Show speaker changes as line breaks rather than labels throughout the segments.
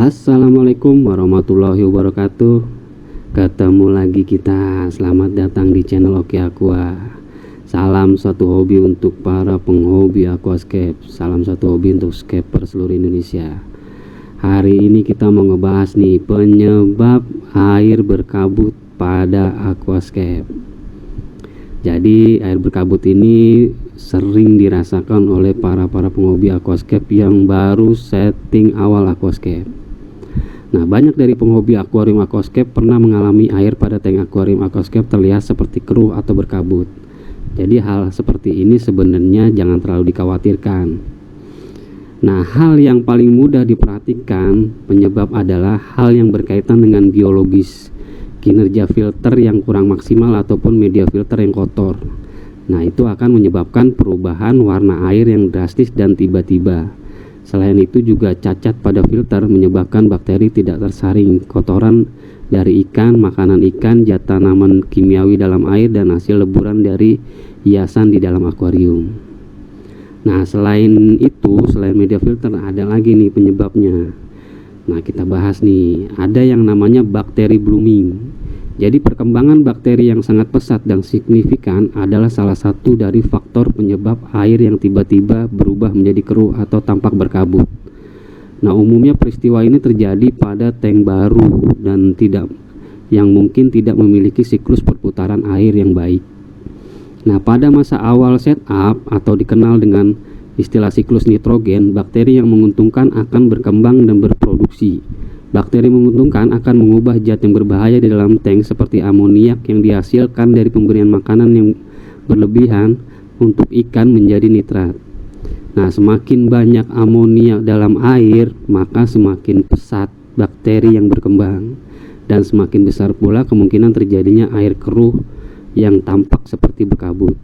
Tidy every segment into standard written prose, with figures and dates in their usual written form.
Assalamualaikum warahmatullahi wabarakatuh. Ketemu lagi kita. Selamat datang di channel Oke Aqua. Salam satu hobi untuk para penghobi aquascape. Salam satu hobi untuk scaper seluruh Indonesia. Hari ini kita mau ngebahas nih penyebab air berkabut pada aquascape. Jadi air berkabut ini sering dirasakan oleh para penghobi aquascape yang baru setting awal aquascape. Nah, banyak dari penghobi akuarium aquascape pernah mengalami air pada tank akuarium aquascape terlihat seperti keruh atau berkabut. Jadi hal seperti ini sebenarnya jangan terlalu dikhawatirkan. Nah, hal yang paling mudah diperhatikan penyebab adalah hal yang berkaitan dengan biologis, kinerja filter yang kurang maksimal ataupun media filter yang kotor. Nah, itu akan menyebabkan perubahan warna air yang drastis dan tiba-tiba. Selain itu juga cacat pada filter menyebabkan bakteri tidak tersaring, kotoran dari ikan, makanan ikan, zat tanaman kimiawi dalam air, dan hasil leburan dari hiasan di dalam akuarium. Nah, selain media filter ada lagi nih penyebabnya. Nah, kita bahas nih, ada yang namanya bakteri blooming. Jadi perkembangan bakteri yang sangat pesat dan signifikan adalah salah satu dari faktor penyebab air yang tiba-tiba berubah menjadi keruh atau tampak berkabut. Nah, umumnya peristiwa ini terjadi pada tank baru dan yang mungkin tidak memiliki siklus perputaran air yang baik. Nah, pada masa awal setup atau dikenal dengan istilah siklus nitrogen, bakteri yang menguntungkan akan berkembang dan berproduksi. Bakteri menguntungkan akan mengubah zat yang berbahaya di dalam tank seperti amoniak yang dihasilkan dari pemberian makanan yang berlebihan untuk ikan menjadi nitrat. Nah, semakin banyak amoniak dalam air, maka semakin pesat bakteri yang berkembang dan semakin besar pula kemungkinan terjadinya air keruh yang tampak seperti berkabut.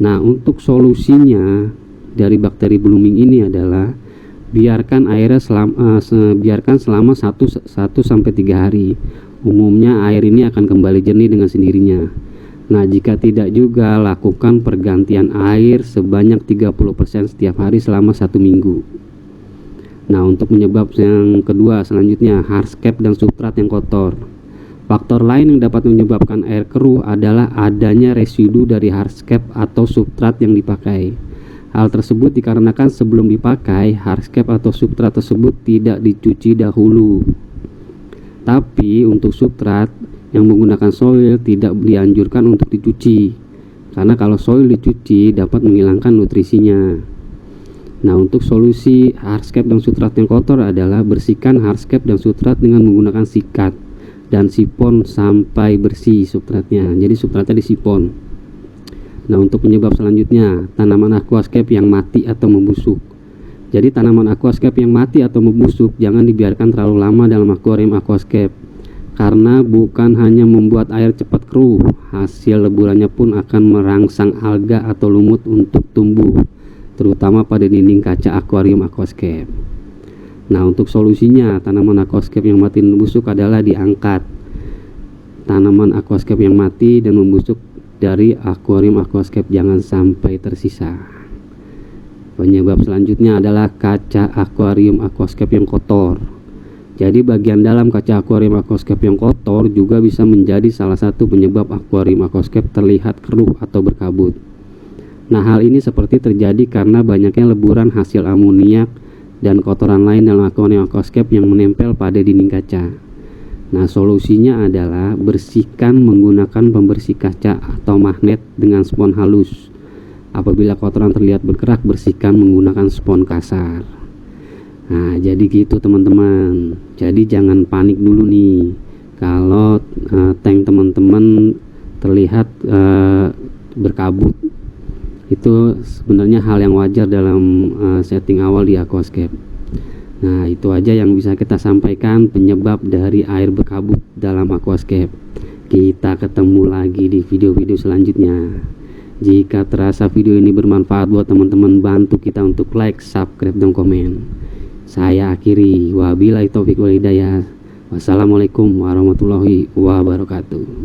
Nah, untuk solusinya dari bakteri blooming ini adalah biarkan airnya selama 1-3 hari. Umumnya air ini akan kembali jernih dengan sendirinya. Nah, jika tidak juga lakukan pergantian air sebanyak 30% setiap hari selama 1 minggu. Nah, untuk penyebab yang kedua selanjutnya, hardscape dan substrat yang kotor. Faktor lain yang dapat menyebabkan air keruh adalah adanya residu dari hardscape atau substrat yang dipakai. Hal tersebut dikarenakan sebelum dipakai, hardscape atau substrat tersebut tidak dicuci dahulu. Tapi untuk substrat yang menggunakan soil tidak dianjurkan untuk dicuci, karena kalau soil dicuci dapat menghilangkan nutrisinya. Nah, untuk solusi hardscape dan substrat yang kotor adalah bersihkan hardscape dan substrat dengan menggunakan sikat dan sipon sampai bersih substratnya. Jadi substratnya disipon. Nah, untuk penyebab selanjutnya, tanaman aquascape yang mati atau membusuk. Jadi tanaman aquascape yang mati atau membusuk jangan dibiarkan terlalu lama dalam akuarium aquascape, karena bukan hanya membuat air cepat keruh, hasil leburannya pun akan merangsang alga atau lumut untuk tumbuh, terutama pada dinding kaca akuarium aquascape. Nah, untuk solusinya, tanaman aquascape yang mati dan membusuk adalah diangkat. Tanaman aquascape yang mati dan membusuk dari akuarium aquascape jangan sampai tersisa. Penyebab selanjutnya adalah kaca akuarium aquascape yang kotor. Jadi bagian dalam kaca akuarium aquascape yang kotor juga bisa menjadi salah satu penyebab akuarium aquascape terlihat keruh atau berkabut. Nah, hal ini seperti terjadi karena banyaknya leburan hasil amoniak dan kotoran lain dalam akuarium aquascape yang menempel pada dinding kaca. Nah, solusinya adalah bersihkan menggunakan pembersih kaca atau magnet dengan spons halus. Apabila kotoran terlihat bergerak, bersihkan menggunakan spons kasar. Nah, jadi gitu teman-teman. Jadi jangan panik dulu nih kalau tank teman-teman terlihat berkabut. Itu sebenarnya hal yang wajar dalam setting awal di aquascape. Nah, itu aja yang bisa kita sampaikan penyebab dari air berkabut dalam aquascape. Kita ketemu lagi di video-video selanjutnya. Jika terasa video ini bermanfaat buat teman-teman, bantu kita untuk like, subscribe, dan komen. Saya akhiri, wabillahi taufiq wal hidayah. Wassalamualaikum warahmatullahi wabarakatuh.